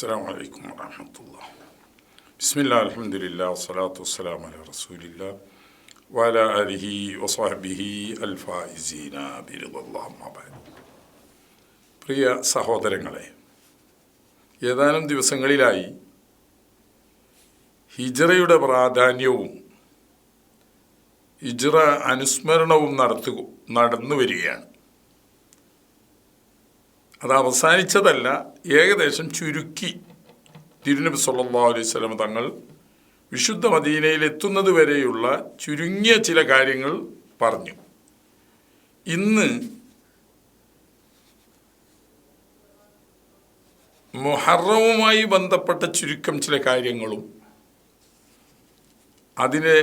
അസ്സലാമു അലൈക്കും വറഹ്മത്തുള്ളാഹി. ബിസ്മില്ലാഹി അൽഹംദുലില്ലാഹി വസ്സലാത്തു വസ്സലാമു അലാ റസൂലില്ലാഹി വഅലാ ആലിഹി വസ്വഹ്ബിഹി അൽ ഫായിസീന ബിറിദല്ലാഹി അമ്മാ ബഅദ്. പ്രിയ സഹോദരങ്ങളെ, ഏതാനും ദിവസങ്ങളിലായി ഹിജ്റയുടെ പ്രാധാന്യവും ഹിജ്റ അനുസ്മരണവും നടന്നു വരികയാണ്. അത് അവസാനിച്ചതല്ല, ഏകദേശം ചുരുക്കി. തിരുനബി സല്ലല്ലാഹു അലൈഹി വസല്ലം തങ്ങൾ വിശുദ്ധ മദീനയിൽ എത്തുന്നത് വരെയുള്ള ചുരുങ്ങിയ ചില കാര്യങ്ങൾ പറഞ്ഞു. ഇന്ന് മുഹറവുമായി ബന്ധപ്പെട്ട ചുരുക്കം ചില കാര്യങ്ങളും അതിനെ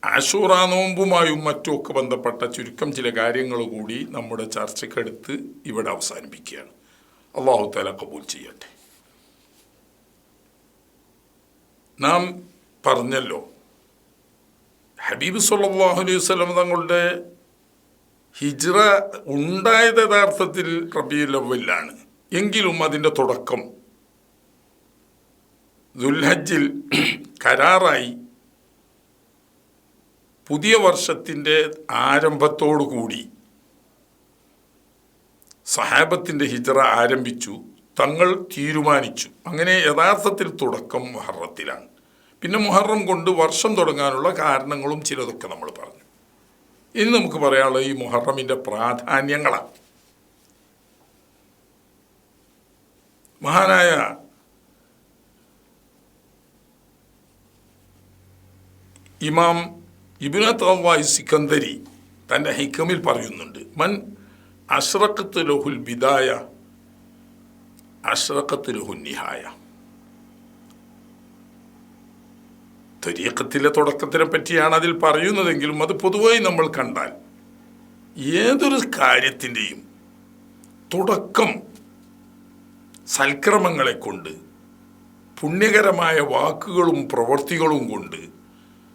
ആശൂറ നോമ്പുമായും മറ്റുമൊക്കെ ബന്ധപ്പെട്ട ചുരുക്കം ചില കാര്യങ്ങൾ കൂടി നമ്മുടെ ചർച്ചയ്ക്കെടുത്ത് ഇവിടെ അവസാനിപ്പിക്കുകയാണ്. അല്ലാഹു തആല കബൂൽ ചെയ്യട്ടെ. നാം പറഞ്ഞല്ലോ, ഹബീബ് സല്ലല്ലാഹു അലൈഹി വസല്ലം തങ്ങളുടെ ഹിജ്റ ഉണ്ടായത് യഥാർത്ഥത്തിൽ റബീഉൽ അവ്വലിലാണ്. എങ്കിലും അതിൻ്റെ തുടക്കം ദുൽഹജ്ജിൽ കരാറായി. പുതിയ വർഷത്തിൻ്റെ ആരംഭത്തോടു കൂടി സഹാബത്തിൻ്റെ ഹിജ്റ ആരംഭിച്ചു, തങ്ങൾ തീരുമാനിച്ചു. അങ്ങനെ യഥാർത്ഥത്തിൽ തുടക്കം മുഹറത്തിലാണ്. പിന്നെ മുഹറം കൊണ്ട് വർഷം തുടങ്ങാനുള്ള കാരണങ്ങളും ചിലതൊക്കെ നമ്മൾ പറഞ്ഞു. ഇനി നമുക്ക് പറയാനുള്ളത് ഈ മുഹറമിൻ്റെ പ്രാധാന്യങ്ങളാണ്. മഹാനായ ഇമാം ഇബ്നു അത്വാഇ സിക്കന്ദരി തൻ്റെ ഹിക്കമിൽ പറയുന്നുണ്ട്, മൻ അഷ്റഖത്ത് ലഹുൽ ബിദായ അഷ്റഖത്ത് ലഹുൽ നിഹായ. ത്വരീഖത്തിലെ തുടക്കത്തിനെ പറ്റിയാണ് അതിൽ പറയുന്നതെങ്കിലും അത് പൊതുവായി നമ്മൾ കണ്ടാൽ ഏതൊരു കാര്യത്തിൻ്റെയും തുടക്കം സൽക്രമങ്ങളെ കൊണ്ട്, പുണ്യകരമായ വാക്കുകളും പ്രവൃത്തികളും കൊണ്ട്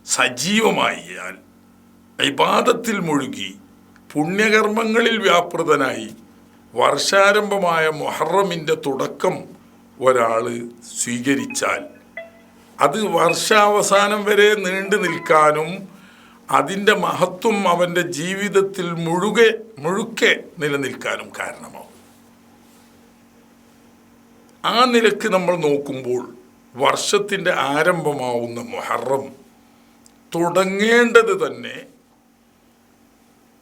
സജീവമായാൽ, ഇബാദത്തിൽ മുഴുകി പുണ്യകർമ്മങ്ങളിൽ വ്യാപൃതനായി വർഷാരംഭമായ മുഹറമിൻ്റെ തുടക്കം ഒരാൾ സ്വീകരിച്ചാൽ അത് വർഷാവസാനം വരെ നീണ്ടു നിൽക്കാനും അതിൻ്റെ മഹത്വം അവൻ്റെ ജീവിതത്തിൽ മുഴുക്കെ നിലനിൽക്കാനും കാരണമാവും. ആ നിലക്ക് നമ്മൾ നോക്കുമ്പോൾ വർഷത്തിൻ്റെ ആരംഭമാവുന്ന മുഹറം തുടങ്ങേണ്ടത് തന്നെ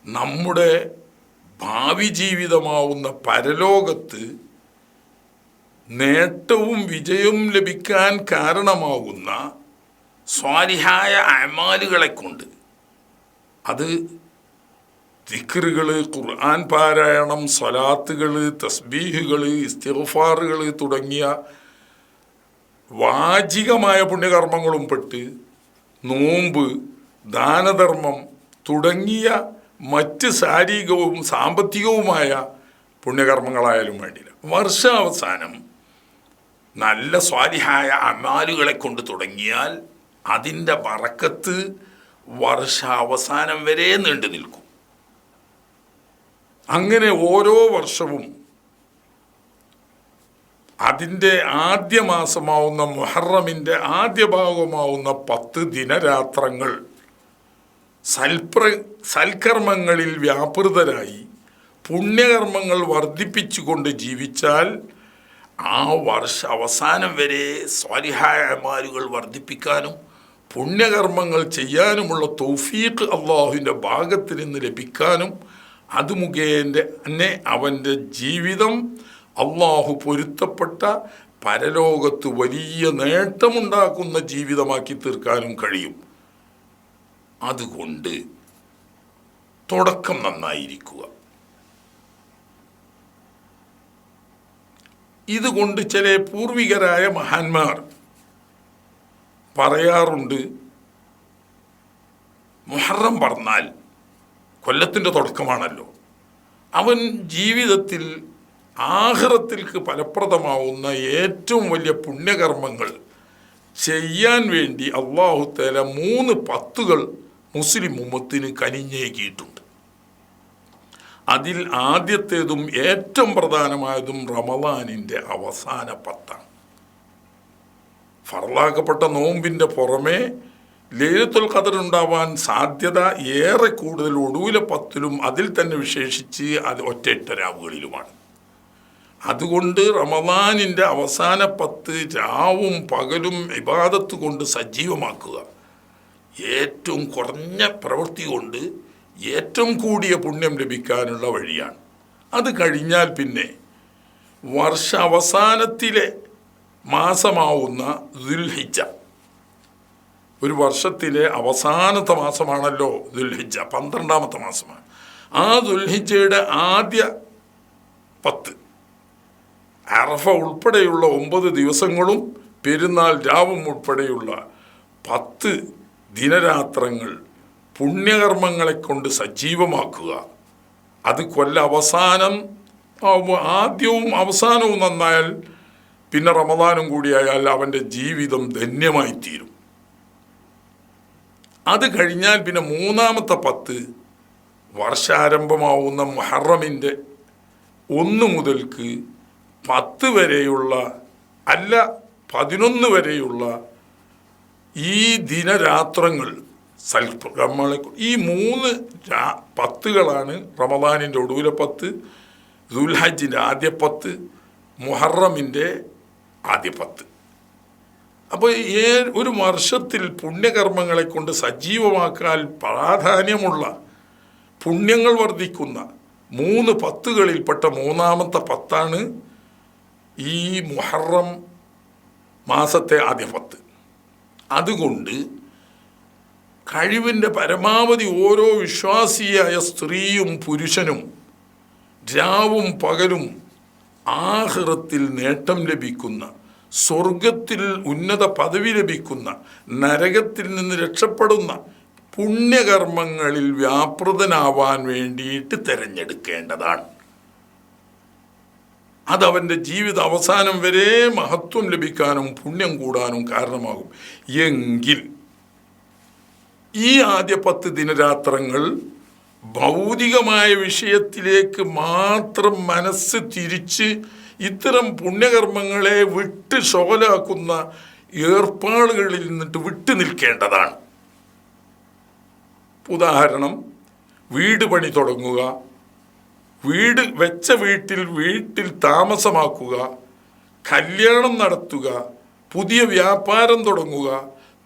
നമ്മുടെ ഭാവി ജീവിതമാവുന്ന പരലോകത്ത് നേട്ടവും വിജയവും ലഭിക്കാൻ കാരണമാകുന്ന സ്വാലിഹായ അമാലുകളെ കൊണ്ട്, അത് ദിക്റുകൾ, ഖുർആൻ പാരായണം, സ്വലാത്തുകൾ, തസ്ബീഹുകൾ, ഇസ്തിഗ്ഫാറുകൾ തുടങ്ങിയ വാചികമായ പുണ്യകർമ്മങ്ങളും പെട്ട് നോമ്പ്, ദാനധർമ്മം തുടങ്ങിയ മറ്റ് ശാരീരികവും സാമ്പത്തികവുമായ പുണ്യകർമ്മങ്ങളായാലും വേണ്ടില്ല, വർഷാവസാനം നല്ല സ്വാലിഹായ അമാലുകളെ കൊണ്ട് തുടങ്ങിയാൽ അതിൻ്റെ ബറക്കത്ത് വർഷാവസാനം വരെ നീണ്ടു നിൽക്കും. അങ്ങനെ ഓരോ വർഷവും അതിൻ്റെ ആദ്യ മാസമാവുന്ന മുഹറമിൻ്റെ ആദ്യ ഭാഗമാവുന്ന 10 ദിനരാത്രങ്ങൾ സൽക്കർമ്മങ്ങളിൽ വ്യാപൃതരായി പുണ്യകർമ്മങ്ങൾ വർദ്ധിപ്പിച്ചുകൊണ്ട് ജീവിച്ചാൽ ആ വർഷ അവസാനം വരെ സ്വാലിഹായ അമാലുകൾ വർദ്ധിപ്പിക്കാനും പുണ്യകർമ്മങ്ങൾ ചെയ്യാനുമുള്ള തൗഫീഖ് അള്ളാഹുവിൻ്റെ ഭാഗത്ത് നിന്ന് ലഭിക്കാനും അത് മുഖേന തന്നെ അവൻ്റെ ജീവിതം അള്ളാഹു പൊരുത്തപ്പെട്ട പരലോകത്ത് വലിയ നേട്ടമുണ്ടാക്കുന്ന ജീവിതമാക്കി തീർക്കാനും കഴിയും. അതുകൊണ്ട് തുടക്കം നന്നായിരിക്കുക. ഇതുകൊണ്ട് ചില പൂർവികരായ മഹാന്മാർ പറയാറുണ്ട്, മുഹറം പറഞ്ഞാൽ കൊല്ലത്തിൻ്റെ തുടക്കമാണല്ലോ, അവൻ ജീവിതത്തിൽ ആഖിറത്തിൽക്ക് ഫലപ്രദമാവുന്ന ഏറ്റവും വലിയ പുണ്യകർമ്മങ്ങൾ ചെയ്യാൻ വേണ്ടി അല്ലാഹു തആല 3 പത്തുകൾ മുസ്ലിം ഉമ്മത്തിന് കനിഞ്ഞേകിയിട്ടുണ്ട്. അതിൽ ആദ്യത്തേതും ഏറ്റവും പ്രധാനമായതും റമളാനിൻ്റെ അവസാന 10. ഫർളാക്കപ്പെട്ട നോമ്പിൻ്റെ പുറമെ ലൈലത്തുൽ ഖദർ ഉണ്ടാവാൻ സാധ്യത ഏറെ കൂടുതൽ ഒടുവിലെ 10-ലും അതിൽ തന്നെ വിശേഷിച്ച് അത് ഒറ്റ രാവുകളിലുമാണ്. അതുകൊണ്ട് റമദാനിൻ്റെ അവസാന 10 രാവും പകലും ഇബാദത്ത് കൊണ്ട് സജീവമാക്കുക ഏറ്റവും കുറഞ്ഞ പ്രവൃത്തി കൊണ്ട് ഏറ്റവും കൂടിയ പുണ്യം ലഭിക്കാനുള്ള വഴിയാണ്. അത് കഴിഞ്ഞാൽ പിന്നെ വർഷ അവസാനത്തിലെ മാസമാവുന്ന ദുൽഹിജ്ജ, ഒരു വർഷത്തിലെ അവസാനത്തെ മാസമാണല്ലോ ദുൽഹിജ്ജ, 12ാമത്തെ മാസമാണ്. ആ ദുൽഹിജ്ജയുടെ ആദ്യ 10 അറഫ ഉൾപ്പെടെയുള്ള 9 ദിവസങ്ങളും പെരുന്നാൾ രാവും ഉൾപ്പെടെയുള്ള 10 ദിനരാത്രങ്ങൾ പുണ്യകർമ്മങ്ങളെ കൊണ്ട് സജീവമാക്കുക. അത് അവസാനം ആദ്യവും അവസാനവും നന്നായാൽ പിന്നെ റമദാനും കൂടിയായാൽ അവൻ്റെ ജീവിതം ധന്യമായി തീരും. അത് കഴിഞ്ഞാൽ പിന്നെ 3ാമത്തെ 10 വർഷാരംഭമാവുന്ന മുഹറമിൻ്റെ 1 മുതൽക്ക് 10 വരെയുള്ള 11 വരെയുള്ള ഈ ദിനരാത്രങ്ങൾ സൽക്കർമ്മങ്ങളെ, ഈ 3 10കളാണ് റമദാനിൻ്റെ ഒടുവിലെ 10, ദുൽഹജ്ജിൻ്റെ ആദ്യ 10, മുഹറമിൻ്റെ ആദ്യ 10. അപ്പോൾ ഒരു വർഷത്തിൽ പുണ്യകർമ്മങ്ങളെ കൊണ്ട് സജീവമാക്കാൻ പ്രാധാന്യമുള്ള പുണ്യങ്ങൾ വർദ്ധിക്കുന്ന 3 10കളിൽപ്പെട്ട 3ാമത്തെ 10 ഈ മുഹറം മാസത്തെ ആദ്യ 10. അതുകൊണ്ട് കഴിവിൻ്റെ പരമാവധി ഓരോ വിശ്വാസിയായ സ്ത്രീയും പുരുഷനും രാവും പകലും ആഖിറത്തിൽ നേട്ടം ലഭിക്കുന്ന, സ്വർഗത്തിൽ ഉന്നത പദവി ലഭിക്കുന്ന, നരകത്തിൽ നിന്ന് രക്ഷപ്പെടുന്ന പുണ്യകർമ്മങ്ങളിൽ വ്യാപൃതനാവാൻ വേണ്ടിയിട്ട് തിരഞ്ഞെടുക്കേണ്ടതാണ്. അതവൻ്റെ ജീവിത അവസാനം വരെ മഹത്വം ലഭിക്കാനും പുണ്യം കൂടാനും കാരണമാകും. എങ്കിൽ ഈ ആദ്യ 10 ദിനരാത്രങ്ങൾ ഭൗതികമായ വിഷയത്തിലേക്ക് മാത്രം മനസ്സ് തിരിച്ച് ഇത്തരം പുണ്യകർമ്മങ്ങളെ വിട്ട് ശോലാക്കുന്ന ഏർപ്പാടുകളിൽ നിന്നിട്ട് വിട്ടു നിൽക്കേണ്ടതാണ്. ഉദാഹരണം, വീട് പണി തുടങ്ങുക, വെച്ച വീട്ടിൽ താമസമാക്കുക, കല്യാണം നടത്തുക, പുതിയ വ്യാപാരം തുടങ്ങുക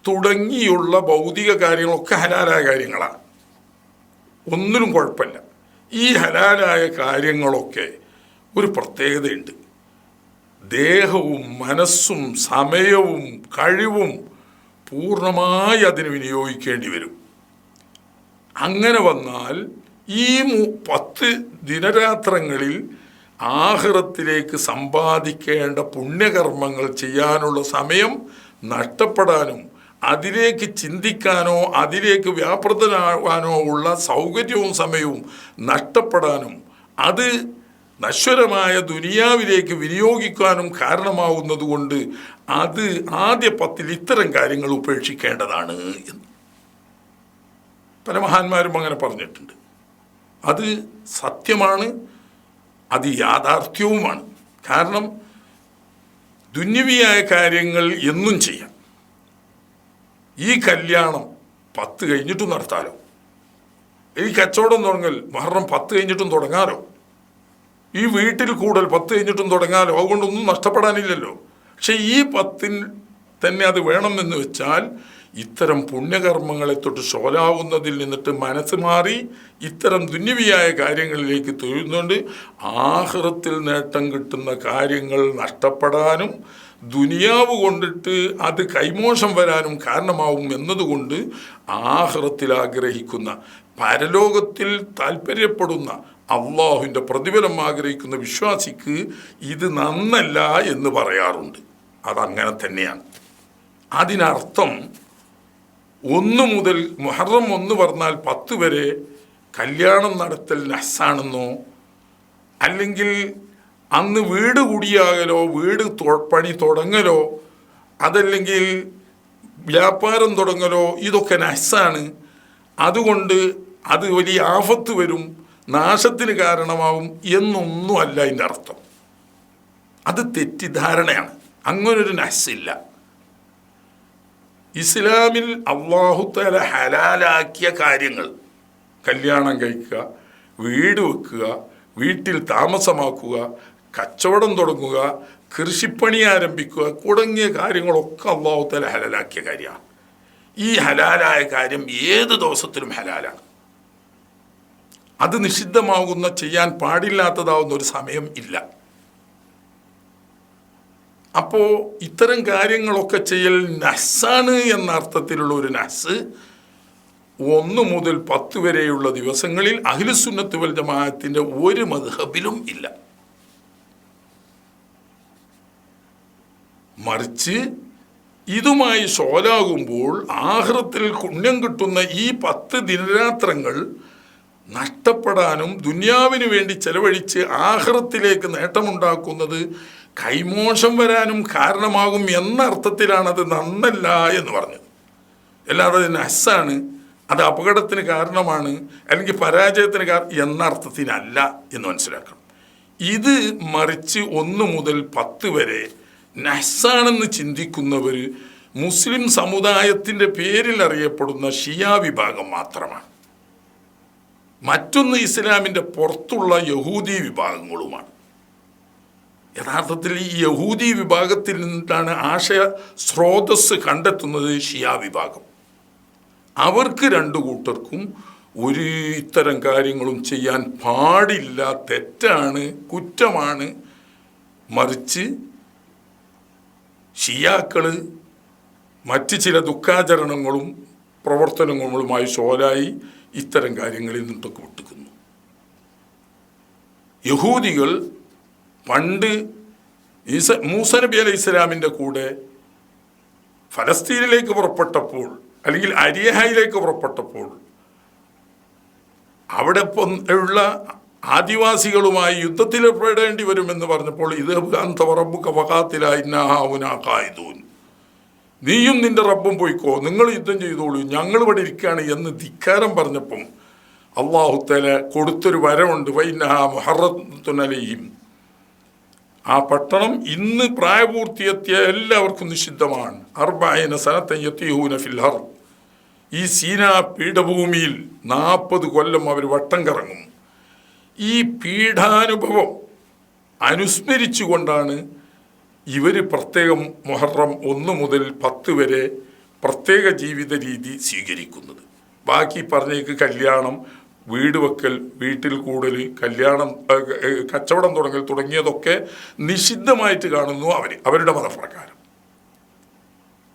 തുടങ്ങിയുള്ള ഭൗതിക കാര്യങ്ങളൊക്കെ ഹലാലായ കാര്യങ്ങളാണ്. ഒന്നിനും കുഴപ്പമില്ല. ഈ ഹലാലായ കാര്യങ്ങളൊക്കെ ഒരു പ്രത്യേകതയുണ്ട്. ദേഹവും മനസ്സും സമയവും കഴിവും പൂർണ്ണമായി അതിന് വിനിയോഗിക്കേണ്ടി വരും. അങ്ങനെ വന്നാൽ ഈ 10 ദിനരാത്രങ്ങളിൽ ആഖിറത്തിലേക്ക് സമ്പാദിക്കേണ്ട പുണ്യകർമ്മങ്ങൾ ചെയ്യാനുള്ള സമയം നഷ്ടപ്പെടാനും അതിലേക്ക് ചിന്തിക്കാനോ അതിലേക്ക് വ്യാപൃതനാവാനോ ഉള്ള സൗകര്യവും സമയവും നഷ്ടപ്പെടാനും അത് നശ്വരമായ ദുനിയാവിലേക്ക് വിനിയോഗിക്കാനും കാരണമാവുന്നതുകൊണ്ട് അത് ആദ്യ 10 ഇത്തരം കാര്യങ്ങൾ ഉപേക്ഷിക്കേണ്ടതാണ് എന്ന് പല മഹാന്മാരും അങ്ങനെ പറഞ്ഞിട്ടുണ്ട്. അത് സത്യമാണ്, അത് യാഥാർത്ഥ്യവുമാണ്. കാരണം ദുന്യവിയായ കാര്യങ്ങൾ എന്നും ചെയ്യാം. ഈ കല്യാണം 10 കഴിഞ്ഞിട്ടും നടത്താലോ, ഈ കച്ചവടം തുടങ്ങൽ മുഹറം 10 കഴിഞ്ഞിട്ടും തുടങ്ങാലോ, ഈ വീട്ടിൽ കൂടൽ 10 കഴിഞ്ഞിട്ടും തുടങ്ങാലോ, അതുകൊണ്ടൊന്നും നഷ്ടപ്പെടാനില്ലല്ലോ. പക്ഷെ ഈ 10 തന്നെ അത് വേണമെന്ന് വെച്ചാൽ ഇത്തരം പുണ്യകർമ്മങ്ങളെ തൊട്ട് ശോലാവുന്നതിൽ നിന്നിട്ട് മനസ്സ് മാറി ഇത്തരം ദുന്യവിയായ കാര്യങ്ങളിലേക്ക് തൊഴുന്നുകൊണ്ട് ആഖിറത്തിൽ നേട്ടം കിട്ടുന്ന കാര്യങ്ങൾ നഷ്ടപ്പെടാനും ദുനിയാവ് കൊണ്ടിട്ട് അത് കൈമോശം വരാനും കാരണമാവും എന്നതുകൊണ്ട് ആഖിറത്തിൽ ആഗ്രഹിക്കുന്ന, പരലോകത്തിൽ താല്പര്യപ്പെടുന്ന, അള്ളാഹുവിൻ്റെ പ്രതിഫലം ആഗ്രഹിക്കുന്ന വിശ്വാസിക്ക് ഇത് നന്നല്ല എന്ന് പറയാറുണ്ട്. അതങ്ങനെ തന്നെയാണ്. അതിനർത്ഥം 1 മുതൽ മുഹറം 1 പറഞ്ഞാൽ 10 വരെ കല്യാണം നടത്തൽ നഹ്സാണെന്നോ, അല്ലെങ്കിൽ അന്ന് വീട് കുടിയാകലോ വീട് പണി തുടങ്ങലോ അതല്ലെങ്കിൽ വ്യാപാരം തുടങ്ങലോ ഇതൊക്കെ നഹ്സാണ്, അതുകൊണ്ട് അത് വലിയ ആഫത്ത് വരും, നാശത്തിന് കാരണമാവും എന്നൊന്നുമല്ല അതിൻ്റെ അർത്ഥം. അത് തെറ്റിദ്ധാരണയാണ്. അങ്ങനൊരു നഹ്സില്ല. ഇസ്ലാമിൽ അല്ലാഹു തആല ഹലാലാക്കിയ കാര്യങ്ങൾ, കല്യാണം കഴിക്കുക, വീട് വെക്കുക, വീട്ടിൽ താമസമാക്കുക, കച്ചവടം തുടങ്ങുക, കൃഷിപ്പണി ആരംഭിക്കുക തുടങ്ങിയ കാര്യങ്ങളൊക്കെ അല്ലാഹു തആല ഹലാലാക്കിയ കാര്യമാണ്. ഈ ഹലാലായ കാര്യം ഏത് ദിവസത്തിലും ഹലാലാണ്. അത് നിഷിദ്ധമാകുന്ന, ചെയ്യാൻ പാടില്ലാത്തതാവുന്ന ഒരു സമയം ഇല്ല. അപ്പോൾ ഇത്തരം കാര്യങ്ങളൊക്കെ ചെയ്യൽ നഹ്സാണ് എന്ന അർത്ഥത്തിലുള്ള ഒരു നഹ്സ് 1 മുതൽ 10 വരെയുള്ള ദിവസങ്ങളിൽ അഹ്ലുസുന്നത്ത് വൽ ജമാഅത്തിന്റെ ഒരു മദ്ഹബിലും ഇല്ല. മറിച്ച് ഇതുമായി ഷോലാകുമ്പോൾ ആഖിറത്തിൽ പുണ്യം കിട്ടുന്ന ഈ 10 ദിനരാത്രങ്ങൾ നഷ്ടപ്പെടാനും ദുനിയാവിന് വേണ്ടി ചെലവഴിച്ച് ആഖിറത്തിലേക്ക് നേട്ടമുണ്ടാക്കുന്നത് കൈമോശം വരാനും കാരണമാകും എന്ന അർത്ഥത്തിലാണത് നന്നല്ല എന്ന് പറഞ്ഞത്. അല്ലാതെ അത് നഹ്സാണ്, അത് അപകടത്തിന് കാരണമാണ്, അല്ലെങ്കിൽ പരാജയത്തിന് എന്ന അർത്ഥത്തിനല്ല എന്ന് മനസ്സിലാക്കണം. ഇത് മറിച്ച് 1 മുതൽ 10 വരെ നഹ്സാണെന്ന് ചിന്തിക്കുന്നവർ മുസ്ലിം സമുദായത്തിൻ്റെ പേരിൽ അറിയപ്പെടുന്ന ഷിയ വിഭാഗം മാത്രമാണ്. മറ്റൊന്ന് ഇസ്ലാമിൻ്റെ പുറത്തുള്ള യഹൂദി വിഭാഗങ്ങളുമാണ്. യഥാർത്ഥത്തിൽ ഈ യഹൂദി വിഭാഗത്തിൽ നിന്നിട്ടാണ് ആശയ സ്രോതസ് കണ്ടെത്തുന്നത് ഷിയ വിഭാഗം. അവർക്ക് 2 കൂട്ടർക്കും ഒരു ഇത്തരം കാര്യങ്ങളും ചെയ്യാൻ പാടില്ല, തെറ്റാണ്, കുറ്റമാണ്. മറിച്ച് ഷിയാക്കൾ മറ്റ് ചില ദുഃഖാചരണങ്ങളും പ്രവർത്തനങ്ങളുമായി ഷോലായി ഇത്തരം കാര്യങ്ങളിൽ നിന്നൊക്കെ വിട്ടുക്കുന്നു. യഹൂദികൾ പണ്ട് മൂസ നബി അലൈഹി ഇസ്ലാമിൻ്റെ കൂടെ ഫലസ്തീനിലേക്ക് പുറപ്പെട്ടപ്പോൾ, അല്ലെങ്കിൽ അരിയഹയിലേക്ക് പുറപ്പെട്ടപ്പോൾ, അവിടെ ഉള്ള ആദിവാസികളുമായി യുദ്ധത്തിൽ ഏർപ്പെടേണ്ടി വരുമെന്ന് പറഞ്ഞപ്പോൾ ഇത് നീയും നിന്റെ റബ്ബും പോയിക്കോ, നിങ്ങൾ യുദ്ധം ചെയ്തോളൂ, ഞങ്ങൾ ഇവിടെ ഇരിക്കുകയാണ് എന്ന് ധിക്കാരം പറഞ്ഞപ്പം അല്ലാഹു തആല കൊടുത്തൊരു വരമുണ്ട്. വൈന്നഹാ മുഹറത്തുൻ അലൈഹിം, ആ പട്ടണം ഇന്ന് പ്രായപൂർത്തിയെത്തിയ എല്ലാവർക്കും നിഷിദ്ധമാണ്. 40 സനത്തൻ യതീഹൂന ഫിൽ അർദ്, ഈ സീനാ പീഠഭൂമിയിൽ 40 കൊല്ലം അവർ വട്ടം കറങ്ങും. ഈ പീഠാനുഭവം അനുസ്മരിച്ചുകൊണ്ടാണ് ഇവർ പ്രത്യേകം മുഹറം 1 മുതൽ 10 വരെ പ്രത്യേക ജീവിത രീതി സ്വീകരിക്കുന്നത്. ബാക്കി പറഞ്ഞേക്ക് കല്യാണം, വീട് വെക്കൽ, വീട്ടിൽ കൂടൽ, കല്യാണം, കച്ചവടം തുടങ്ങിയതൊക്കെ നിഷിദ്ധമായിട്ട് കാണുന്നു അവരുടെ മതപ്രകാരം.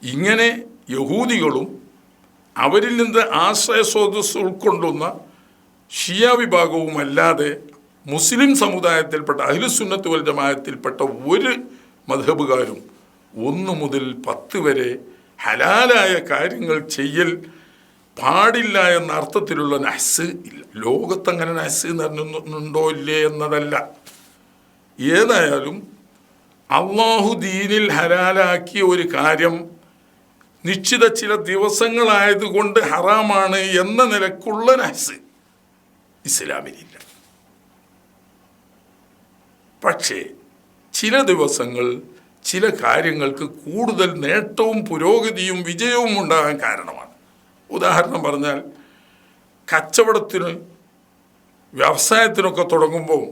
ഇങ്ങനെ യഹൂദികളും അവരിൽ നിന്ന് ആശ്രയസ്രോതസ് ഉൾക്കൊള്ളുന്ന ഷിയ വിഭാഗവും അല്ലാതെ മുസ്ലിം സമുദായത്തിൽപ്പെട്ട അഹ്ലുസുന്നത്ത് വൽ ജമാഅത്തിൽപ്പെട്ട ഒരു മദ്ഹബുകാരും 1 മുതൽ 10 വരെ ഹലാലായ കാര്യങ്ങൾ ചെയ്യൽ പാടില്ല എന്ന അർത്ഥത്തിലുള്ള നഹ്സ് ഇല്ല. ലോകത്തങ്ങനെ നഹ്സ് ഉണ്ടോ ഇല്ലേ എന്നതല്ല. ഏതായാലും അല്ലാഹു ദീനിൽ ഹലാലാക്കിയ ഒരു കാര്യം നിശ്ചിത ചില ദിവസങ്ങളായതുകൊണ്ട് ഹറാമാണ് എന്ന നിലക്കുള്ള നഹ്സ് ഇസ്ലാമിലില്ല. പക്ഷേ ചില ദിവസങ്ങൾ ചില കാര്യങ്ങൾക്ക് കൂടുതൽ നേട്ടവും പുരോഗതിയും വിജയവും ഉണ്ടാകാൻ കാരണമാണ്. ഉദാഹരണം പറഞ്ഞാൽ, കച്ചവടത്തിന് വ്യവസായത്തിനൊക്കെ തുടങ്ങുമ്പോൾ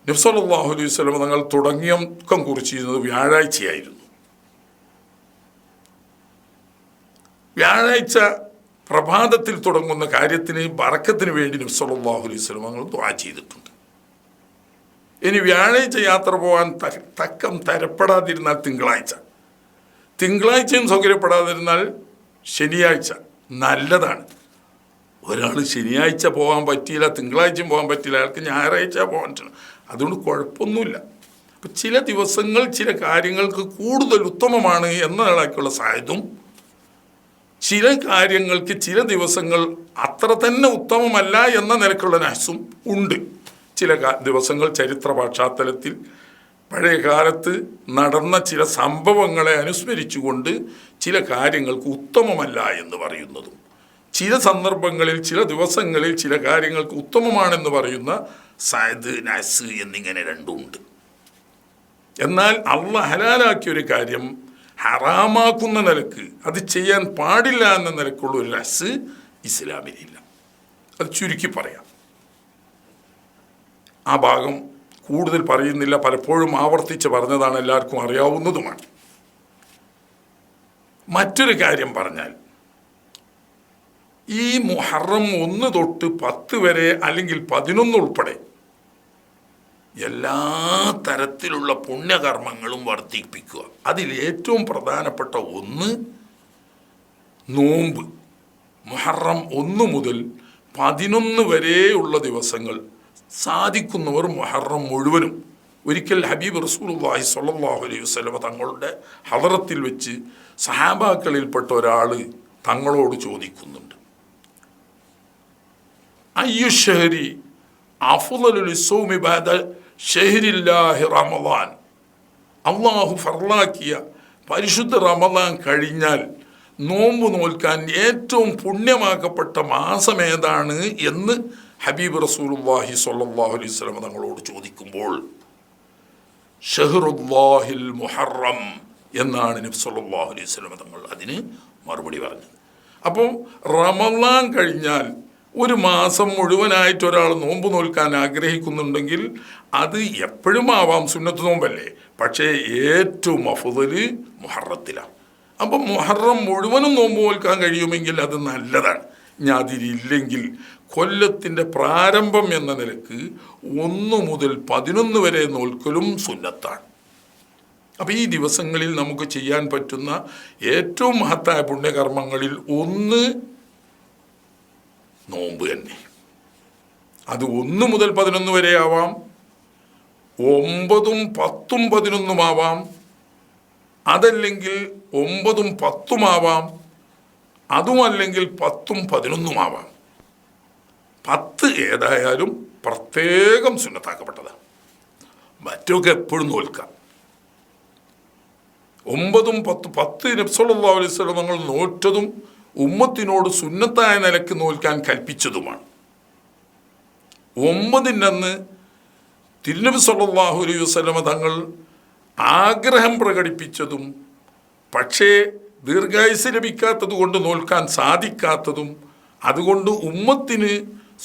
നബി സല്ലല്ലാഹു അലൈഹി വസല്ലം തങ്ങൾ തുടക്കം കുറിച്ചിരുന്നത് വ്യാഴാഴ്ചയായിരുന്നു. വ്യാഴാഴ്ച പ്രഭാതത്തിൽ തുടങ്ങുന്ന കാര്യത്തിന് ബറക്കത്തിന് വേണ്ടി നബി സല്ലല്ലാഹു അലൈഹി വസല്ലം തങ്ങൾ ദുആ ചെയ്തിട്ടുണ്ട്. ഇനി വ്യാഴാഴ്ച യാത്ര പോകാൻ തക്കം തരപ്പെടാതിരുന്നാൽ തിങ്കളാഴ്ചയും സൗകര്യപ്പെടാതിരുന്നാൽ ശനിയാഴ്ച നല്ലതാണ്. ഒരാൾ ശനിയാഴ്ച പോകാൻ പറ്റിയില്ല, തിങ്കളാഴ്ചയും പോകാൻ പറ്റില്ല, അയാൾക്ക് ഞായറാഴ്ച പോകാൻ പറ്റണം. അതുകൊണ്ട് കുഴപ്പമൊന്നുമില്ല. അപ്പം ചില ദിവസങ്ങൾ ചില കാര്യങ്ങൾക്ക് കൂടുതൽ ഉത്തമമാണ് എന്ന നിലയ്ക്കുള്ള സാധ്യതയും, ചില കാര്യങ്ങൾക്ക് ചില ദിവസങ്ങൾ അത്ര തന്നെ ഉത്തമമല്ല എന്ന നിലക്കുള്ള നഹ്സും ഉണ്ട്. ചില ദിവസങ്ങൾ ചരിത്ര പശ്ചാത്തലത്തിൽ പഴയ കാലത്ത് നടന്ന ചില സംഭവങ്ങളെ അനുസ്മരിച്ചുകൊണ്ട് ചില കാര്യങ്ങൾക്ക് ഉത്തമമല്ല എന്ന് പറയുന്നതും, ചില സന്ദർഭങ്ങളിൽ ചില ദിവസങ്ങളിൽ ചില കാര്യങ്ങൾക്ക് ഉത്തമമാണെന്ന് പറയുന്ന സാദ് നഹ്സ് എന്നിങ്ങനെ രണ്ടുമുണ്ട്. എന്നാൽ അള്ളാഹ് ഹലാലാക്കിയൊരു കാര്യം ഹറാമാക്കുന്ന നിലക്ക്, അത് ചെയ്യാൻ പാടില്ല എന്ന നിലക്കുള്ള ഒരു രസ് ഇസ്ലാമിലില്ല. അത് ചുരുക്കി പറയാം. ആ ഭാഗം കൂടുതൽ പറയുന്നില്ല, പലപ്പോഴും ആവർത്തിച്ച് പറഞ്ഞതാണ്, എല്ലാവർക്കും അറിയാവുന്നതുമാണ്. മറ്റൊരു കാര്യം പറഞ്ഞാൽ, ഈ മുഹറം 1 തൊട്ട് 10 വരെ അല്ലെങ്കിൽ 11 ഉൾപ്പെടെ എല്ലാ തരത്തിലുള്ള പുണ്യകർമ്മങ്ങളും വർദ്ധിപ്പിക്കുക. അതിൽ ഏറ്റവും പ്രധാനപ്പെട്ട ഒന്ന് നോമ്പ്. മുഹറം 1 മുതൽ 11 വരെയുള്ള ദിവസങ്ങൾ സാധിക്കുന്നവർ മുഹറം മുഴുവനും. ഒരിക്കൽ ഹബീബ് റസൂലുള്ളാഹി സ്വല്ലല്ലാഹു അലൈഹി വസല്ലം തങ്ങളുടെ ഹദറത്തിൽ വെച്ച് സഹാബാക്കളിൽപ്പെട്ട ഒരാൾ തങ്ങളോട് ചോദിക്കുന്നുണ്ട്, അയ്യു ഷഹരി അഫ്ളലു ലിസ്സൗമി ബഅദ ഷഹ്രില്ലാഹി റമളാൻ. അള്ളാഹു ഫർളാക്കിയ പരിശുദ്ധ റമളാൻ കഴിഞ്ഞാൽ നോമ്പ് നോൽക്കാൻ ഏറ്റവും പുണ്യമാക്കപ്പെട്ട മാസം ഏതാണ് എന്ന് ഹബീബ് റസൂലുള്ളാഹി സ്വല്ലല്ലാഹു അലൈഹി വസല്ലം തങ്ങളോട് ചോദിക്കുമ്പോൾ ഷഹ്റുല്ലാഹിൽ മുഹറം എന്നാണ് നബി സല്ലല്ലാഹു അലൈഹി വസല്ലം തങ്ങൾ അതിന് മറുപടി പറഞ്ഞത്. അപ്പോൾ റമളാൻ കഴിഞ്ഞാൽ ഒരു മാസം മുഴുവനായിട്ട് ഒരാൾ നോമ്പ് നോൽക്കാൻ ആഗ്രഹിക്കുന്നുണ്ടെങ്കിൽ അത് എപ്പോഴും ആവാം, സുന്നത്ത് നോമ്പല്ലേ, പക്ഷേ ഏറ്റവും അഫ്ളൽ മുഹറത്തിലാണ്. അപ്പം മുഹറം മുഴുവനും നോമ്പ് നോൽക്കാൻ കഴിയുമെങ്കിൽ അത് നല്ലതാണ്. ഇനി അതിലില്ലെങ്കിൽ കൊല്ലത്തിൻ്റെ പ്രാരംഭം എന്ന നിലക്ക് 1 മുതൽ 11 വരെ നോൽക്കലും സുന്നത്താണ്. അപ്പം ഈ ദിവസങ്ങളിൽ നമുക്ക് ചെയ്യാൻ പറ്റുന്ന ഏറ്റവും മഹത്തായ പുണ്യകർമ്മങ്ങളിൽ ഒന്ന് നോമ്പ് തന്നെ. അത് 1 മുതൽ 11 വരെ ആവാം, 9, 10, 11 ആവാം, അതല്ലെങ്കിൽ 9, 10 ആവാം, അതുമല്ലെങ്കിൽ 10, 11 ആവാം. 10 ഏതായാലും പ്രത്യേകം സുന്നത്താക്കപ്പെട്ടതാണ്. മറ്റൊക്കെ എപ്പോഴും നോൽക്കാം. 9, 10 നബി സല്ലല്ലാഹു അലൈഹി വസല്ലം തങ്ങൾ നോറ്റതും ഉമ്മത്തിനോട് സുന്നത്തായ നിലക്ക് നോൽക്കാൻ കൽപ്പിച്ചതുമാണ്. 9 അന്ന് തിരുനബി സല്ലല്ലാഹു അലൈഹി വസല്ലം തങ്ങൾ ആഗ്രഹം പ്രകടിപ്പിച്ചതും പക്ഷേ ദീർഘായുസ് ലഭിക്കാത്തത് കൊണ്ട് നോൽക്കാൻ സാധിക്കാത്തതും അതുകൊണ്ട് ഉമ്മത്തിന്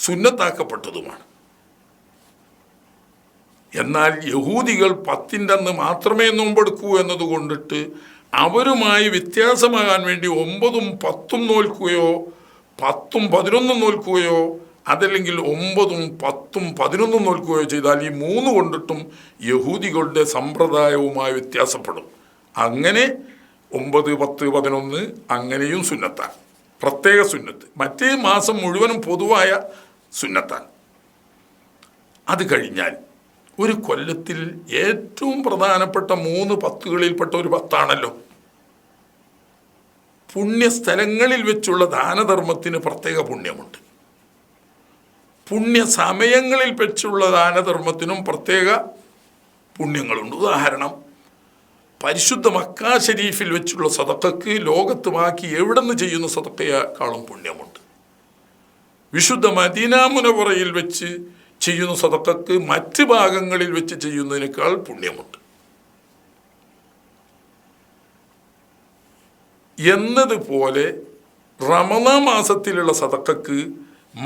സുന്നത്താക്കപ്പെട്ടതുമാണ്. എന്നാൽ യഹൂദികൾ 10 അന്ന് മാത്രമേ നോമ്പെടുക്കൂ എന്നതുകൊണ്ടിട്ട് അവരുമായി വ്യത്യാസമാകാൻ വേണ്ടി 9, 10 നോൽക്കുകയോ 10, 11 നോൽക്കുകയോ അതല്ലെങ്കിൽ 9, 10, 11 നോൽക്കുകയോ ചെയ്താൽ ഈ 3 കൊണ്ടിട്ടും യഹൂദികളുടെ സമ്പ്രദായവുമായി വ്യത്യാസപ്പെടും. അങ്ങനെ 9, 10, 11 അങ്ങനെയും സുന്നത്താണ്, പ്രത്യേക സുന്നത്ത്. മറ്റേ മാസം മുഴുവനും പൊതുവായ സുന്നത്താണ്. അത് കഴിഞ്ഞാൽ ഒരു കൊല്ലത്തിൽ ഏറ്റവും പ്രധാനപ്പെട്ട 3 10കളിൽപ്പെട്ട ഒരു 10ആണല്ലോ. പുണ്യസ്ഥലങ്ങളിൽ വെച്ചുള്ള ദാനധർമ്മത്തിന് പ്രത്യേക പുണ്യമുണ്ട്. പുണ്യ സമയങ്ങളിൽ വെച്ചുള്ള ദാനധർമ്മത്തിനും പ്രത്യേക പുണ്യങ്ങളുണ്ട്. ഉദാഹരണം, പരിശുദ്ധ മക്കാ ഷരീഫിൽ വെച്ചുള്ള സദഖക്ക് ലോകത്ത് ബാക്കി എവിടെ നിന്ന് ചെയ്യുന്ന സദഖയേക്കാളും പുണ്യമുണ്ട്. വിശുദ്ധ മദീന മുനവറയിൽ വെച്ച് ചെയ്യുന്ന സദഖക്ക് മറ്റ് ഭാഗങ്ങളിൽ വെച്ച് ചെയ്യുന്നതിനേക്കാൾ പുണ്യമുണ്ട്. എന്നതുപോലെ റമളാൻ മാസത്തിലുള്ള സദഖക്ക്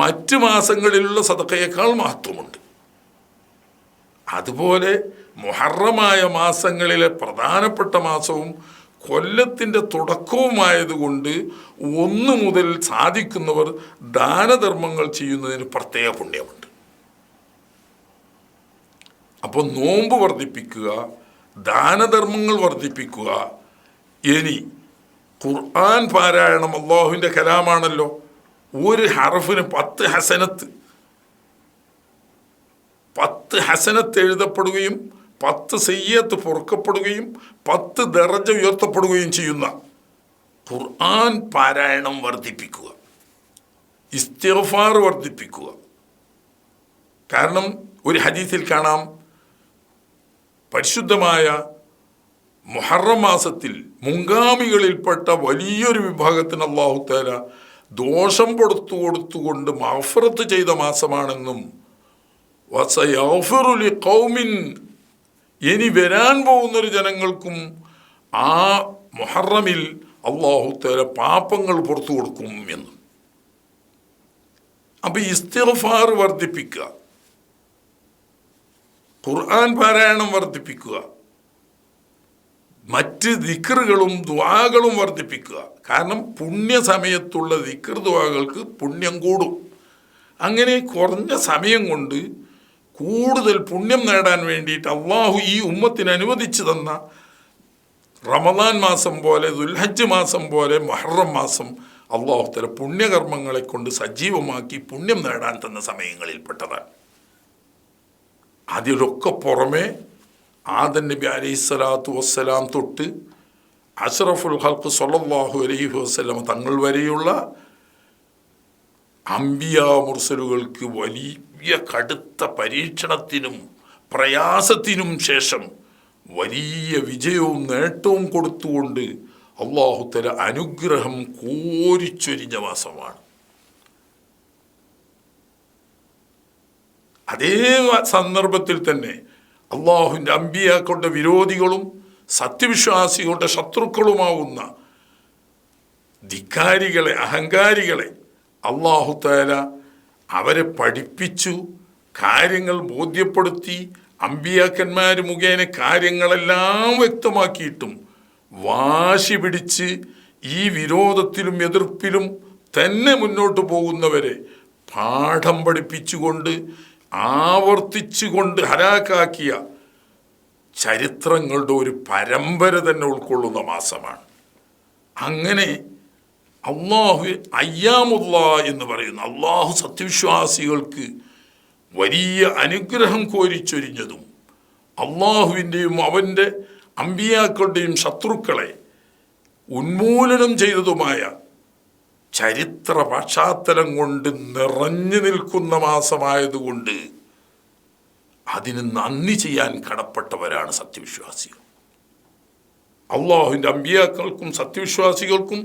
മറ്റ് മാസങ്ങളിലുള്ള സദഖയേക്കാൾ മഹത്വമുണ്ട്. അതുപോലെ മുഹറമായ മാസങ്ങളിലെ പ്രധാനപ്പെട്ട മാസവും കൊല്ലത്തിൻ്റെ തുടക്കവുമായതുകൊണ്ട് 1 മുതൽ സാധിക്കുന്നവർ ദാനധർമ്മങ്ങൾ ചെയ്യുന്നതിന് പ്രത്യേക പുണ്യമുണ്ട്. അപ്പോൾ നോമ്പ് വർദ്ധിപ്പിക്കുക, ദാനധർമ്മങ്ങൾ വർദ്ധിപ്പിക്കുക. ഇനി ഖുർആൻ പാരായണം അള്ളാഹുവിൻ്റെ കലാമാണല്ലോ. ഒരു ഹർഫിന് 10 ഹസനത്ത്, 10 ഹസനത്ത് എഴുതപ്പെടുകയും 10 സയ്യത്ത് പൊറുക്കപ്പെടുകയും 10 ദറജ ഉയർത്തപ്പെടുകയും ചെയ്യുന്ന ഖുർആൻ പാരായണം വർദ്ധിപ്പിക്കുക, ഇസ്തിഗ്ഫാർ വർദ്ധിപ്പിക്കുക. കാരണം ഒരു ഹദീസിൽ കാണാം, പരിശുദ്ധമായ മുഹറം മാസത്തിൽ മുൻഗാമികളിൽപ്പെട്ട വലിയൊരു വിഭാഗത്തിന് അല്ലാഹു തആല ദോഷം കൊടുത്തുകൊണ്ട് മഗ്ഫിറത്ത് ചെയ്ത മാസമാണെന്നും വസയഗ്ഫിറു ലിഖൗമിൻ, ഇനി വരാൻ പോകുന്നൊരു ജനങ്ങൾക്കും ആ മുഹറമിൽ അല്ലാഹു തആല പാപങ്ങൾ പുറത്തു കൊടുക്കും എന്ന്. അപ്പൊ ഇസ്തിഗ്ഫാർ വർദ്ധിപ്പിക്കുക, ഖുർആൻ പാരായണം വർദ്ധിപ്പിക്കുക, മറ്റ് ദിക്റുകളും ദുആകളും വർദ്ധിപ്പിക്കുക. കാരണം പുണ്യ സമയത്തുള്ള ദിക്ർ ദുആകൾക്ക് പുണ്യം കൂടും. അങ്ങനെ കുറഞ്ഞ സമയം കൊണ്ട് കൂടുതൽ പുണ്യം നേടാൻ വേണ്ടിയിട്ട് അള്ളാഹു ഈ ഉമ്മത്തിന് അനുവദിച്ചു തന്ന റമദാൻ മാസം പോലെ, ദുൽഹജ്ജ് മാസം പോലെ മുഹറം മാസം അള്ളാഹു തആല പുണ്യകർമ്മങ്ങളെ കൊണ്ട് സജീവമാക്കി പുണ്യം നേടാൻ തന്ന സമയങ്ങളിൽപ്പെട്ടതാണ്. അതിലൊക്കെ പുറമെ ആദം നബി അലൈഹിസ്സലാത്തു വസ്സലാം തൊട്ട് അഷ്റഫുൽ ഖൽഖ് സ്വല്ലല്ലാഹു അലൈഹി വസല്ലം തങ്ങൾ വരെയുള്ള അംബിയാ മുർസലുകൾക്ക് വലിയ കടുത്ത പരീക്ഷണത്തിനും പ്രയാസത്തിനും ശേഷം വലിയ വിജയവും നേട്ടവും കൊടുത്തുകൊണ്ട് അല്ലാഹു തആല അനുഗ്രഹം കോരിച്ചൊരിഞ്ഞ മാസമാണ്. അതേ സന്ദർഭത്തിൽ തന്നെ അള്ളാഹുവിൻ്റെ അമ്പിയാക്കളുടെ വിരോധികളും സത്യവിശ്വാസികളുടെ ശത്രുക്കളുമാവുന്ന ധിക്കാരികളെ, അഹങ്കാരികളെ അല്ലാഹു തആല അവരെ പഠിപ്പിച്ചു, കാര്യങ്ങൾ ബോധ്യപ്പെടുത്തി, അമ്പിയാക്കന്മാർ മുഖേന കാര്യങ്ങളെല്ലാം വ്യക്തമാക്കിയിട്ടും വാശി പിടിച്ച് ഈ വിരോധത്തിലും എതിർപ്പിലും തന്നെ മുന്നോട്ട് പോകുന്നവരെ പാഠം പഠിപ്പിച്ചുകൊണ്ട് ആവർത്തിച്ചുകൊണ്ട് ഹലാക്കാക്കിയ ചരിത്രങ്ങളുടെ ഒരു പരമ്പര തന്നെ ഉൾക്കൊള്ളുന്ന മാസമാണ്. അങ്ങനെ അള്ളാഹു അയ്യാമുല്ലാ എന്ന് പറയുന്ന അള്ളാഹു സത്യവിശ്വാസികൾക്ക് വലിയ അനുഗ്രഹം കോരിച്ചൊരിഞ്ഞതും അള്ളാഹുവിൻ്റെയും അവൻ്റെ അമ്പിയാക്കളുടെയും ശത്രുക്കളെ ഉന്മൂലനം ചെയ്തതുമായ ചരിത്ര പശ്ചാത്തലം കൊണ്ട് നിറഞ്ഞു നിൽക്കുന്ന മാസമായതുകൊണ്ട് അതിന് നന്ദി ചെയ്യാൻ കടപ്പെട്ടവരാണ് സത്യവിശ്വാസികൾ. അള്ളാഹുവിൻ്റെ അമ്പിയാക്കൾക്കും സത്യവിശ്വാസികൾക്കും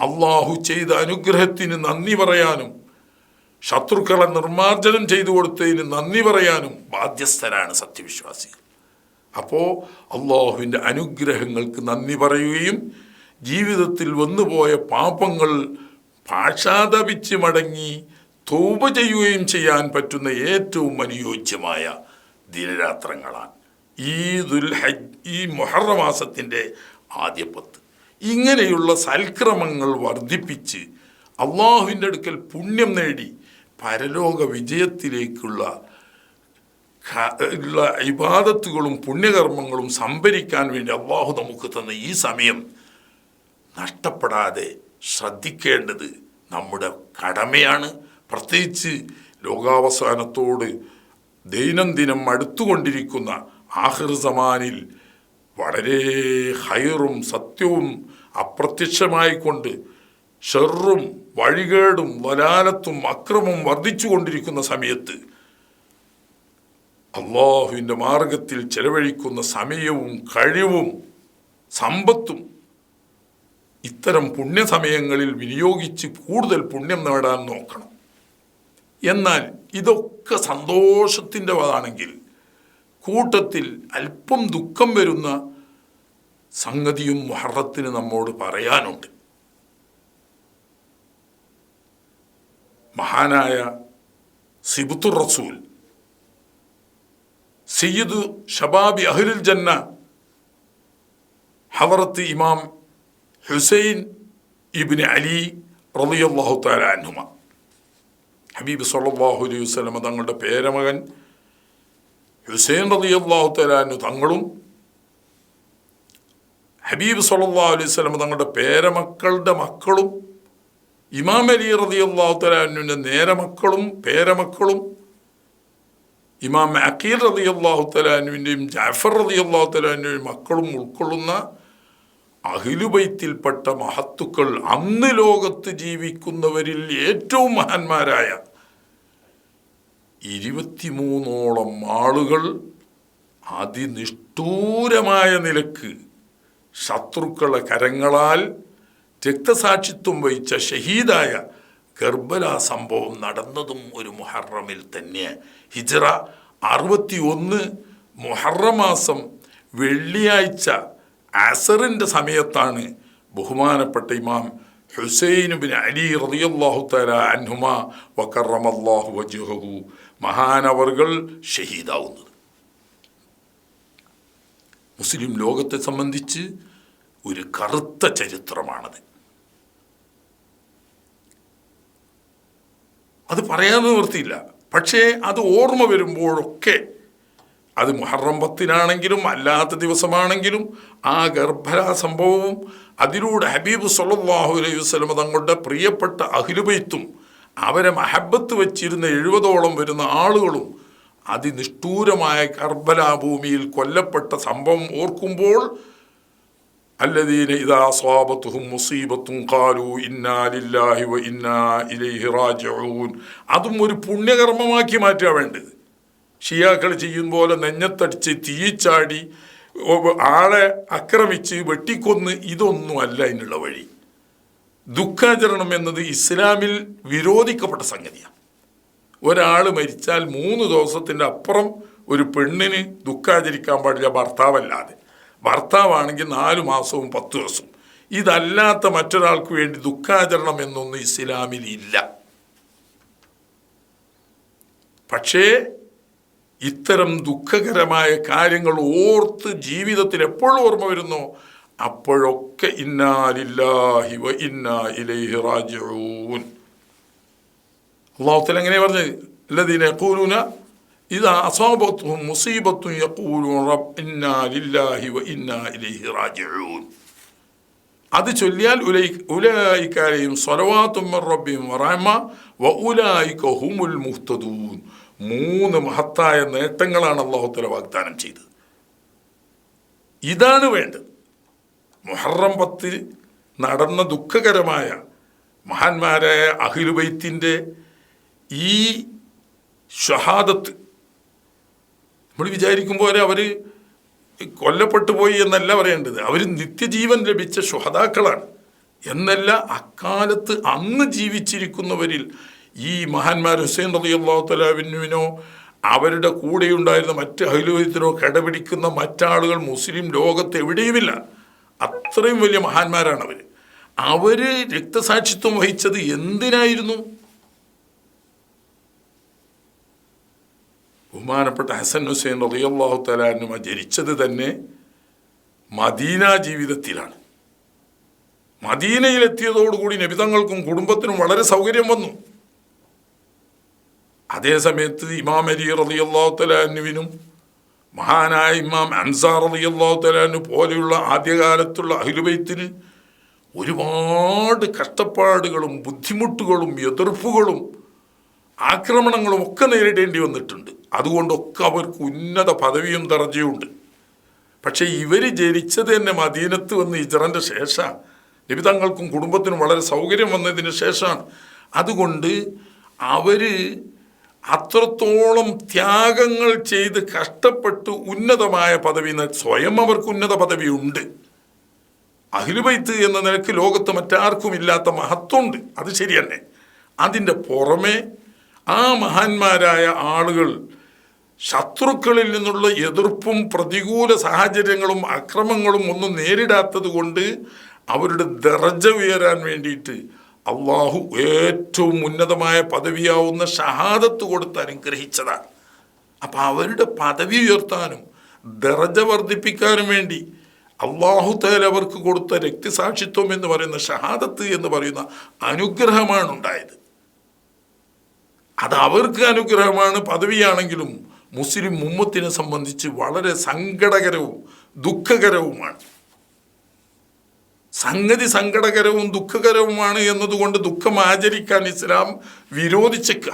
അള്ളാഹു ചെയ്ത അനുഗ്രഹത്തിന് നന്ദി പറയാനും ശത്രുക്കളെ നിർമ്മാർജ്ജനം ചെയ്തു കൊടുത്തതിന് നന്ദി പറയാനും ബാധ്യസ്ഥരാണ് സത്യവിശ്വാസികൾ. അപ്പോൾ അള്ളാഹുവിൻ്റെ അനുഗ്രഹങ്ങൾക്ക് നന്ദി പറയുകയും ജീവിതത്തിൽ വന്നുപോയ പാപങ്ങൾ പാശ്ചാത്തപിച്ച് മടങ്ങി തൗബ ചെയ്യുകയും ചെയ്യാൻ പറ്റുന്ന ഏറ്റവും അനുയോജ്യമായ ദിനരാത്രങ്ങളാണ് ഈ മുഹറം മാസത്തിൻ്റെ ആദ്യ 10. ഇങ്ങനെയുള്ള സൽക്രമങ്ങൾ വർദ്ധിപ്പിച്ച് അള്ളാഹുവിൻ്റെ അടുക്കൽ പുണ്യം നേടി പരലോക വിജയത്തിലേക്കുള്ള ഇബാദത്തുകളും പുണ്യകർമ്മങ്ങളും സംഭരിക്കാൻ വേണ്ടി അള്ളാഹു നമുക്ക് തന്ന ഈ സമയം നഷ്ടപ്പെടാതെ ശ്രദ്ധിക്കേണ്ടത് നമ്മുടെ കടമയാണ്. പ്രത്യേകിച്ച് ലോകാവസാനത്തോട് ദൈനംദിനം അടുത്തുകൊണ്ടിരിക്കുന്ന ആഖിർ സമാനിൽ വളരെ ഹൈറും സത്യവും അപ്രത്യക്ഷമായിക്കൊണ്ട് ഷെറും വഴികേടും വലാലത്തും അക്രമവും വർദ്ധിച്ചു കൊണ്ടിരിക്കുന്ന സമയത്ത് അള്ളാഹുവിൻ്റെ മാർഗത്തിൽ ചെലവഴിക്കുന്ന സമയവും കഴിവും സമ്പത്തും ഇത്തരം പുണ്യസമയങ്ങളിൽ വിനിയോഗിച്ച് കൂടുതൽ പുണ്യം നേടാൻ നോക്കണം. എന്നാൽ ഇതൊക്കെ സന്തോഷത്തിൻ്റെതാണെങ്കിൽ കൂട്ടത്തിൽ അല്പം ദുഃഖം വരുന്ന സംഗതിയും മുഹറത്തിന് നമ്മോട് പറയാനുണ്ട്. മഹാനായ സിബ്തുർ റസൂൽ സയ്യിദ് ഷബാബി അഹ്ലുൽ ജന്ന ഹദറത്ത് ഇമാം ഹുസൈൻ ഇബ്നു അലി റളിയല്ലാഹു തആല അൻഹുമ, ഹബീബ് സല്ലല്ലാഹു അലൈഹി വസല്ലം തങ്ങളുടെ പേരമകൻ ഹുസൈൻ റളിയല്ലാഹു തആല അൻഹു തങ്ങളും ഹബീബ് സല്ലല്ലാഹു അലൈഹി വസല്ലം തങ്ങളുടെ പേരമക്കളുടെ മക്കളും ഇമാം അലി റളിയല്ലാഹു തആല അൻഹുവിൻ്റെ നേരമക്കളും പേരമക്കളും ഇമാം അഖീൽ റളിയല്ലാഹു തആല അൻഹുവിൻ്റെയും ജഅഫർ റളിയല്ലാഹു തആല അൻഹുവിൻ്റെയും മക്കളും ഉൾക്കൊള്ളുന്ന അഹ്ലുബൈത്തിൽപ്പെട്ട മഹത്തുക്കൾ, അന്ന് ലോകത്ത് ജീവിക്കുന്നവരിൽ ഏറ്റവും മഹാന്മാരായ 23ഓളം ആളുകൾ അതിനിഷ്ഠൂരമായ നിലക്ക് ശത്രുക്കളെ കരങ്ങളാൽ രക്തസാക്ഷിത്വം വഹിച്ച ഷഹീദായ കർബല സംഭവം നടന്നതും ഒരു മുഹറമിൽ തന്നെ. ഹിജ്റ 61 മുഹറം മാസം വെള്ളിയാഴ്ച അസറിൻ്റെ സമയത്താണ് ബഹുമാനപ്പെട്ട ഇമാം ഹുസൈൻ ബിൻ അലി റളിയല്ലാഹു തആല അൻഹുമ വകറമല്ലാഹു വജ്ഹഹു മഹാനവർകൾ ഷഹീദാവുന്നത്. മുസ്ലിം ലോകത്തെ സംബന്ധിച്ച് ഒരു കറുത്ത ചരിത്രമാണത്. അത് പറയാൻ നിവൃത്തിയില്ല. പക്ഷേ അത് ഓർമ്മ വരുമ്പോഴൊക്കെ, അത് മുഹറം 10-നാണെങ്കിലും അല്ലാത്ത ദിവസമാണെങ്കിലും, ആ ഗർഭരാ സംഭവവും അതിലൂടെ ഹബീബ് സ്വല്ലല്ലാഹു അലൈഹി വസല്ലം തങ്ങളുടെ പ്രിയപ്പെട്ട അഹ്ലുബൈത്തും അവരെ മഹബത്ത് വച്ചിരുന്ന 70ഓളം വരുന്ന ആളുകളും അതിനിഷ്ഠൂരമായ കർബലാ ഭൂമിയിൽ കൊല്ലപ്പെട്ട സംഭവം ഓർക്കുമ്പോൾ അല്ലദീന ഇദാ അസ്വാബത്തുഹും മുസീബത്തുൻ ഖാലൂ ഇന്നാ ലില്ലാഹി വ ഇന്നാ ഇലൈഹി റാജിഊൻ. അതും ഒരു പുണ്യകർമ്മമാക്കി മാറ്റുക വേണ്ടത്. ഷിയാക്കൾ ചെയ്യും പോലെ നെഞ്ഞത്തടിച്ച് തീയിച്ചാടി ആളെ ആക്രമിച്ച് വെട്ടിക്കൊന്ന് ഇതൊന്നും അല്ല അതിനുള്ള വഴി. ദുഃഖാചരണം എന്നത് ഇസ്ലാമിൽ വിരോധിക്കപ്പെട്ട സംഗതിയാണ്. ഒരാൾ മരിച്ചാൽ 3 ദിവസത്തിൻ്റെ അപ്പുറം ഒരു പെണ്ണിന് ദുഃഖാചരിക്കാൻ പാടില്ല, ഭർത്താവല്ലാതെ. ഭർത്താവാണെങ്കിൽ 4 മാസവും 10 ദിവസവും. ഇതല്ലാത്ത മറ്റൊരാൾക്ക് വേണ്ടി ദുഃഖാചരണം എന്നൊന്നും ഇസ്ലാമിൽ ഇല്ല. പക്ഷേ ഇത്തരം ദുഃഖകരമായ കാര്യങ്ങൾ ഓർത്ത് ജീവിതത്തിൽ എപ്പോഴും ഓർമ്മ വരുന്നോ അപ്പോഴൊക്കെ ഇന്നാ ലില്ലാഹി വ ഇന്നാ ഇലൈഹി റാജിഊൻ. അല്ലാഹു തആല എങ്ങനെ പറഞ്ഞത്? അല്ലദീന യഖൂലൂന ഇദാ അസാബത്തുഹും മുസീബത്തുൻ യഖൂലൂന റബ്ബ് ഇന്നാ ലില്ലാഹി വ ഇന്നാ ഇലൈഹി റാജിഊൻ. അത് ചൊല്ലിയാൽ ഉലൈക അലൈഹിം സ്വലവാത്തും മിർ റബ്ബിഹിം വറഹ്മ വ ഉലൈക ഹുമുൽ മുഹ്തദൂൻ. 3 മഹത്തായ നേട്ടങ്ങളാണ് അല്ലാഹു തആല വാഗ്ദാനം ചെയ്തത്. ഇതാണ് വേണ്ടത്. മുഹറം 10 നടന്ന ദുഃഖകരമായ മഹാന്മാരായ അഹ്ലുബൈത്തിൻ്റെ ഈ ഷഹാദത്ത് നമ്മൾ വിചാരിക്കുമ്പോൾ അവർ കൊല്ലപ്പെട്ടു പോയി എന്നല്ല പറയേണ്ടത്. അവർ നിത്യജീവൻ ലഭിച്ച ശുഹദാക്കളാണ് എന്നല്ല, അക്കാലത്ത് അന്ന് ജീവിച്ചിരിക്കുന്നവരിൽ ഈ മഹാന്മാർ ഹുസൈൻ റളിയല്ലാഹു തആല അൻഹുവിനോ അവരുടെ കൂടെയുണ്ടായിരുന്ന മറ്റ് അഹ്ലുബൈത്തിനോ കടപിടിക്കുന്ന മറ്റാളുകൾ മുസ്ലിം ലോകത്ത് എവിടെയുമില്ല. അത്രയും വലിയ മഹാന്മാരാണ് അവർ. അവർ രക്തസാക്ഷിത്വം വഹിച്ചത് എന്തിനായിരുന്നു? ബഹുമാനപ്പെട്ട ഹസൻ ഹുസൈൻ റളിയല്ലാഹു തആല അൻഹുമ ജനിച്ചത് തന്നെ മദീന ജീവിതത്തിലാണ്. മദീനയിലെത്തിയതോടുകൂടി നബി തങ്ങൾക്കും കുടുംബത്തിനും വളരെ സൗകര്യം വന്നു. അതേ സമയത്ത് ഇമാം അലി റളിയല്ലാഹു തആല അൻഹുവിനും മഹാനായ ഇമാം അൻസാർ റളിയല്ലാഹു തആല അൻഹു പോലെയുള്ള ആദ്യകാലത്തുള്ള അഹ്ലുബൈത്തിന് ഒരുപാട് കഷ്ടപ്പാടുകളും ബുദ്ധിമുട്ടുകളും എതിർപ്പുകളും ആക്രമണങ്ങളും ഒക്കെ നേരിടേണ്ടി വന്നിട്ടുണ്ട്. അതുകൊണ്ടൊക്കെ അവർക്ക് ഉന്നത പദവിയും ദർജയുണ്ട്. പക്ഷേ ഇവർ ജനിച്ചത് തന്നെ മദീനത്ത് വന്ന് ഹിജ്റൻ്റെ ശേഷമാണ്. നബി തങ്ങൾക്കും കുടുംബത്തിനും വളരെ സൗകര്യം വന്നതിന് ശേഷമാണ്. അതുകൊണ്ട് അവർ അത്രത്തോളം ത്യാഗങ്ങൾ ചെയ്ത് കഷ്ടപ്പെട്ട് ഉന്നതമായ പദവി, സ്വയം അവർക്ക് ഉന്നത പദവിയുണ്ട്. അഹ്ലുബൈത്ത് എന്ന നിലയ്ക്ക് ലോകത്ത് മറ്റാർക്കും ഇല്ലാത്ത മഹത്വമുണ്ട്, അത് ശരി തന്നെ. അതിൻ്റെ പുറമെ ആ മഹാന്മാരായ ആളുകൾ ശത്രുക്കളിൽ നിന്നുള്ള എതിർപ്പും പ്രതികൂല സാഹചര്യങ്ങളും അക്രമങ്ങളും ഒന്നും നേരിടാത്തത് കൊണ്ട് അവരുടെ ദർജ ഉയരാൻ വേണ്ടിയിട്ട് അള്ളാഹു ഏറ്റവും ഉന്നതമായ പദവിയാവുന്ന ഷഹാദത്ത് കൊടുത്ത് അനുഗ്രഹിച്ചതാണ്. അപ്പം അവരുടെ പദവി ഉയർത്താനും ദർജ വർദ്ധിപ്പിക്കാനും വേണ്ടി അള്ളാഹു തആല അവർക്ക് കൊടുത്ത രക്തസാക്ഷിത്വം എന്ന് പറയുന്ന ഷഹാദത്ത് എന്ന് പറയുന്ന അനുഗ്രഹമാണ് ഉണ്ടായത്. അത് അവർക്ക് അനുഗ്രഹമാണ്, പദവിയാണെങ്കിലും മുസ്ലിം ഉമ്മത്തിനെ സംബന്ധിച്ച് വളരെ സങ്കടകരവും ദുഃഖകരവുമാണ്. സംഗതി സങ്കടകരവും ദുഃഖകരവുമാണ് എന്നതുകൊണ്ട് ദുഃഖം ആചരിക്കാൻ ഇസ്ലാം വിരോധിച്ചേക്ക.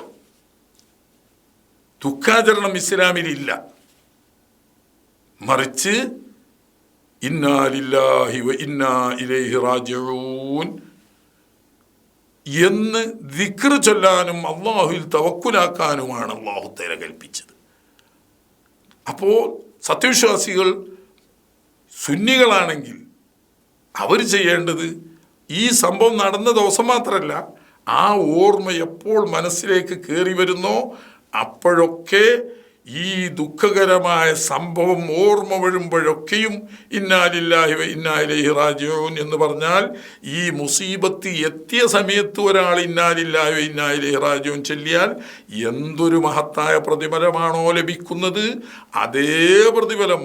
ദുഃഖാചരണം ഇസ്ലാമിലില്ല. മറിച്ച് ഇന്നാ ലില്ലാഹി വ ഇന്നാ ഇലൈഹി റാജിഊൻ എന്ന് ദിക്ർ ചൊല്ലാനും അള്ളാഹുവിൽ തവക്കുലാക്കാനുമാണ് അള്ളാഹു തആല കൽപ്പിച്ചത്. അപ്പോൾ സത്യവിശ്വാസികൾ സുന്നികളാണെങ്കിൽ അവർ ചെയ്യേണ്ടത് ഈ സംഭവം നടന്ന ദിവസം മാത്രമല്ല, ആ ഓർമ്മ എപ്പോൾ മനസ്സിലേക്ക് കയറി വരുന്നോ അപ്പോഴൊക്കെ ഈ ദുഃഖകരമായ സംഭവം ഓർമ്മ വരുമ്പോഴൊക്കെയും ഇന്നാ ലില്ലാഹി വ ഇന്നാ ഇലൈഹി റാജിഊൻ എന്ന് പറഞ്ഞാൽ, ഈ മുസീബത്ത് എത്തിയ സമയത്ത് ഒരാൾ ഇന്നാ ലില്ലാഹി വ ഇന്നാ ഇലൈഹി റാജിഊൻ ചൊല്ലിയാൽ എന്തൊരു മഹത്തായ പ്രതിഫലമാണോ ലഭിക്കുന്നത്, അതേ പ്രതിഫലം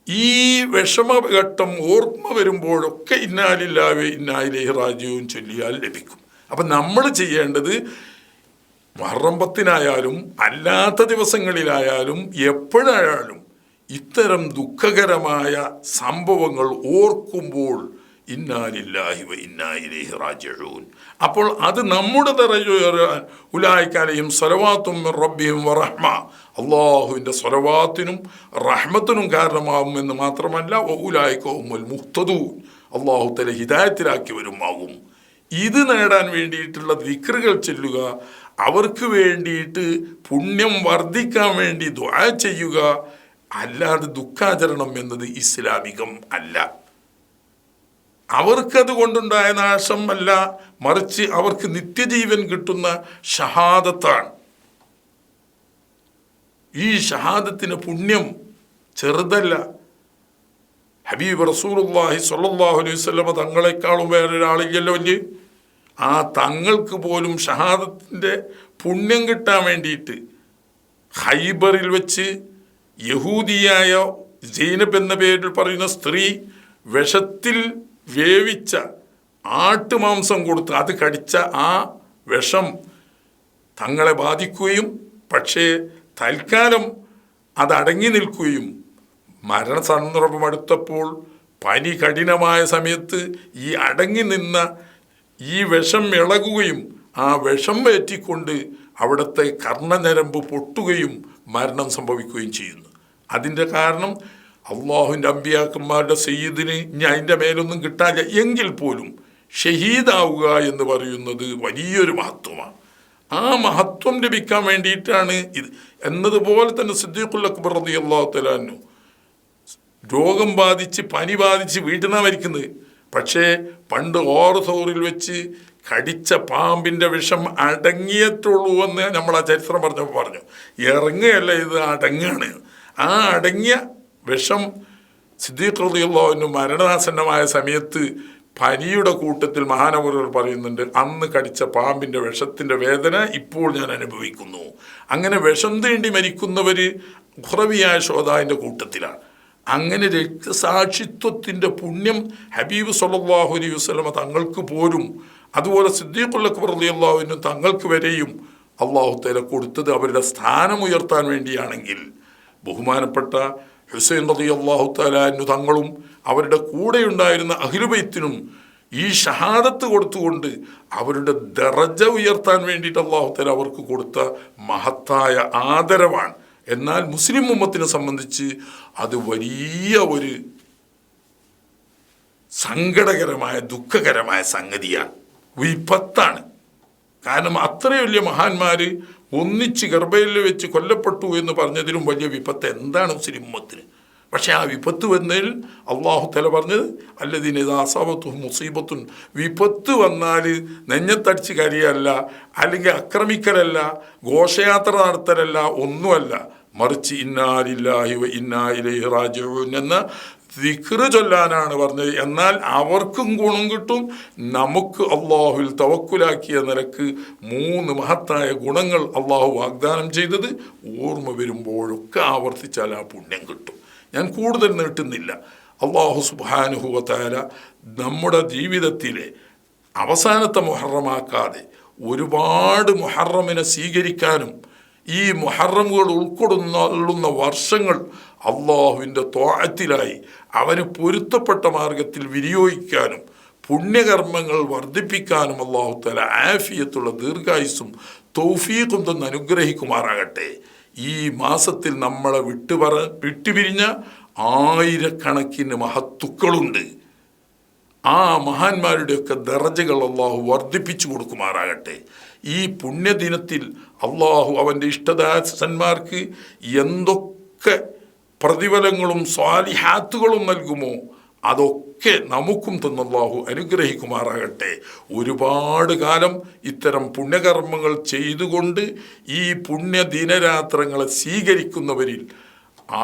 ഈ വിഷമഘട്ടം ഓർമ്മ വരുമ്പോഴൊക്കെ ഇന്നാ ലില്ലാഹി വ ഇന്നാ ഇലൈഹി റാജിഊൻ ചൊല്ലിയാൽ ലഭിക്കും. അപ്പം നമ്മൾ ചെയ്യേണ്ടത് മുഹറം 10-നായാലും അല്ലാത്ത ദിവസങ്ങളിലായാലും എപ്പോഴായാലും ഇത്തരം ദുഃഖകരമായ സംഭവങ്ങൾ ഓർക്കുമ്പോൾ ഇന്നാ ലില്ലാഹി വ ഇന്നാ ഇലൈഹി റാജിഊൻ, അപ്പോൾ അത് നമ്മുടെ ദറജ ഉയരാൻ ഉലൈക അലൈഹിം സ്വലവാത്തും മിർ റബ്ബിഹിം വറഹ്മ, അള്ളാഹുവിൻ്റെ സ്വലവാത്തിനും റഹ്മത്തിനും കാരണമാകുമെന്ന് മാത്രമല്ല ഉലൈക ഹുമുൽ മുഹ്തദൂൻ, അള്ളാഹു തആല ഹിദായത്തിലാക്കിയവരുമാകും. ഇത് നേടാൻ വേണ്ടിയിട്ടുള്ള ദിക്റുകൾ ചൊല്ലുക, അവർക്ക് വേണ്ടിയിട്ട് പുണ്യം വർദ്ധിക്കാൻ വേണ്ടി ദുആ ചെയ്യുക, അല്ലാതെ ദുഃഖാചരണം എന്നത് ഇസ്ലാമികം അല്ല. അവർക്കത് കൊണ്ടുണ്ടായ നാശം അല്ല, മറിച്ച് അവർക്ക് നിത്യജീവൻ കിട്ടുന്ന ഷഹാദത്താണ്. ഈ ഷഹാദത്തിന് പുണ്യം ചെറുതല്ല. ഹബീബ് റസൂലുള്ളാഹി സ്വല്ലല്ലാഹു അലൈഹി വസല്ലം തങ്ങളെക്കാളും വേറൊരാളില്ലല്ലോ അല്ലേ? ആ തങ്ങൾക്ക് പോലും ഷഹാദത്തിൻ്റെ പുണ്യം കിട്ടാൻ വേണ്ടിയിട്ട് ഖൈബറിൽ വെച്ച് യഹൂദിയായ സൈനബ് എന്ന പേരിൽ പറയുന്ന സ്ത്രീ വിഷത്തിൽ വേവിച്ച ആട്ടുമാംസം കൊടുത്ത് അത് കടിച്ച ആ വിഷം തങ്ങളെ ബാധിക്കുകയും പക്ഷേ തൽക്കാലം അതടങ്ങി നിൽക്കുകയും മരണസന്ദർഭം അടുത്തപ്പോൾ പനി കഠിനമായ സമയത്ത് ഈ അടങ്ങി നിന്ന ഈ വിഷം ഇളകുകയും ആ വിഷം വേറ്റിക്കൊണ്ട് അവിടുത്തെ കർണഞരമ്പ് പൊട്ടുകയും മരണം സംഭവിക്കുകയും ചെയ്യുന്നു. അതിൻ്റെ കാരണം അള്ളാഹുവിൻ്റെ അമ്പിയാക്കന്മാരുടെ സയ്യിദിന് ഇനി അതിൻ്റെ മേലൊന്നും കിട്ടാനില്ല എങ്കിൽ പോലും ഷഹീദാവുക എന്ന് പറയുന്നത് വലിയൊരു മഹത്വമാണ്. ആ മഹത്വം ലഭിക്കാൻ വേണ്ടിയിട്ടാണ് ഇത്. എന്നതുപോലെ തന്നെ സിദ്ദീഖുൽ അക്ബർ റളിയല്ലാഹു തആല അൻഹു രോഗം ബാധിച്ച് പനി ബാധിച്ച് വീട്ടിൽ നിന്നാണ് മരിക്കുന്നത്. പക്ഷേ പണ്ട് ഓർസോറിൽ വെച്ച് കടിച്ച പാമ്പിൻ്റെ വിഷം അടങ്ങിയിട്ടുള്ളൂ എന്ന് നമ്മൾ ആ ചരിത്രം പറഞ്ഞു. ഇറങ്ങുകയല്ല, ഇത് അടങ്ങാണ്. ആ അടങ്ങിയ വിഷം സിദ്ദീഖ് റളിയല്ലാഹു അൻഹു മരണാസന്നമായ സമയത്ത് പനിയുടെ കൂട്ടത്തിൽ മഹാനവറുകൾ പറയുന്നുണ്ട്, അന്ന് കടിച്ച പാമ്പിൻ്റെ വിഷത്തിൻ്റെ വേദന ഇപ്പോൾ ഞാൻ അനുഭവിക്കുന്നു. അങ്ങനെ വിഷം തീണ്ടി മരിക്കുന്നവർ ഉഖ്റവിയായ ശോതാവിൻ്റെ കൂട്ടത്തിലാണ്. അങ്ങനെ രക്തസാക്ഷിത്വത്തിൻ്റെ പുണ്യം ഹബീബ് സ്വല്ലല്ലാഹു അലൈഹി വസല്ലം തങ്ങൾക്ക് പോലും, അതുപോലെ സിദ്ദീഖുൽ അക്ബർ റളിയല്ലാഹു അൻഹു തങ്ങൾക്ക് വരെയും അല്ലാഹു തആല കൊടുത്തത് അവരുടെ സ്ഥാനം ഉയർത്താൻ വേണ്ടിയാണെങ്കിൽ, ബഹുമാനപ്പെട്ട ഹുസൈൻ റളിയല്ലാഹു തആല അൻഹു തങ്ങളും അവരുടെ കൂടെയുണ്ടായിരുന്ന അഹ്ലുബൈത്തിനും ഈ ഷഹാദത്ത് കൊടുത്തുകൊണ്ട് അവരുടെ ദറജ ഉയർത്താൻ വേണ്ടിയിട്ട് അല്ലാഹു തആല അവർക്ക് കൊടുത്ത മഹത്തായ ആദരവാണ്. എന്നാൽ മുസ്ലിം ഉമ്മത്തിനെ സംബന്ധിച്ച് അത് വലിയ ഒരു സങ്കടകരമായ ദുഃഖകരമായ സംഗതിയാണ്, വിപത്താണ്. കാരണം അത്രയും വലിയ മഹാന്മാർ ഒന്നിച്ച് ഗർഭയിൽ വെച്ച് കൊല്ലപ്പെട്ടു എന്ന് പറഞ്ഞതിലും വലിയ വിപത്ത് എന്താണ് മുസ്ലിം ഉമ്മത്തിന്? പക്ഷെ ആ വിപത്ത് വന്നതിൽ അള്ളാഹു തആല പറഞ്ഞത് അല്ലദീന ഇദാ അസാബത്തുഹും മുസീബത്തുൻ, വിപത്ത് വന്നാൽ നെഞ്ഞത്തടിച്ച് കരിയല്ല, അല്ലെങ്കിൽ ആക്രമിക്കലല്ല, ഘോഷയാത്ര നടത്തലല്ല, ഒന്നുമല്ല, മറിച്ച് ഇന്നാ ലില്ലാഹി വ ഇന്നാ ഇലൈഹി റാജിഊൻ എന്ന ദിക്റ് ചൊല്ലാനാണ് പറഞ്ഞത്. എന്നാൽ അവർക്കും ഗുണം കിട്ടും, നമുക്ക് അള്ളാഹുവിൽ തവക്കുലാക്കിയ നിലക്ക് 3 മഹത്തായ ഗുണങ്ങൾ അള്ളാഹു വാഗ്ദാനം ചെയ്തത് ഓർമ്മ വരുമ്പോഴൊക്കെ ആവർത്തിച്ചാൽ ആ പുണ്യം കിട്ടും. ഞാൻ കൂടുതൽ നീട്ടുന്നില്ല. അള്ളാഹു സുബ്ഹാനഹു വ തആല നമ്മുടെ ജീവിതത്തിലെ അവസാനത്തെ മുഹറമാക്കാതെ ഒരുപാട് മുഹറമിനെ സ്വീകരിക്കാനും ഈ മുഹറമുകൾ ഉൾക്കൊള്ളുന്ന വർഷങ്ങൾ അള്ളാഹുവിൻ്റെ ത്വാഅത്തിലായി അവന് പൊരുത്തപ്പെട്ട മാർഗത്തിൽ വിനിയോഗിക്കാനും പുണ്യകർമ്മങ്ങൾ വർദ്ധിപ്പിക്കാനും അള്ളാഹു തആല ആഫിയത്തുള്ള ദീർഘായുസ്സും തൗഫീഖും തന്ന് അനുഗ്രഹിക്കുമാറാകട്ടെ. ഈ മാസത്തിൽ നമ്മളെ വിട്ടുപിരിഞ്ഞ ആയിരക്കണക്കിന് മഹത്തുക്കളുണ്ട്. ആ മഹാന്മാരുടെയൊക്കെ ദറജകൾ അള്ളാഹു വർദ്ധിപ്പിച്ചു കൊടുക്കുമാറാകട്ടെ. ഈ പുണ്യദിനത്തിൽ അള്ളാഹു അവൻ്റെ ഇഷ്ടദാസന്മാർക്ക് എന്തൊക്കെ പ്രതിഫലങ്ങളും സ്വാലിഹാത്തുകളും നൽകുമോ അതൊക്കെ നമുക്കും തന്നല്ലാഹു അനുഗ്രഹിക്കുമാറാകട്ടെ. ഒരുപാട് കാലം ഇത്തരം പുണ്യകർമ്മങ്ങൾ ചെയ്തുകൊണ്ട് ഈ പുണ്യദിനരാത്രങ്ങളെ സ്വീകരിക്കുന്നവരിൽ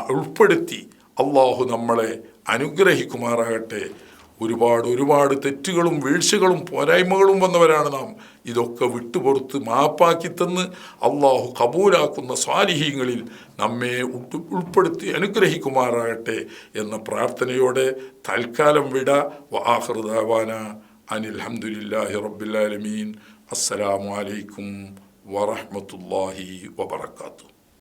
ഉൾപ്പെടുത്തി അള്ളാഹു നമ്മളെ അനുഗ്രഹിക്കുമാറാകട്ടെ. ഒരുപാട് തെറ്റുകളും വീഴ്ചകളും പോരായ്മകളും വന്നവരാണ് നാം. ഇതൊക്കെ വിട്ടുപുറത്ത് മാപ്പാക്കി തന്ന് അള്ളാഹു കബൂലാക്കുന്ന സ്വാലിഹീങ്ങളിൽ നമ്മെ ഉൾപ്പെടുത്തി അനുഗ്രഹിക്കുമാറാകട്ടെ എന്ന പ്രാർത്ഥനയോടെ തൽക്കാലം വിട. വആഖിറു ദഅവാന അനിൽ ഹംദുലില്ലാഹി റബ്ബിൽ ആലമീൻ. അസ്സലാമു അലൈക്കും വറഹ്മത്തുള്ളാഹി വബറകാതുഹു.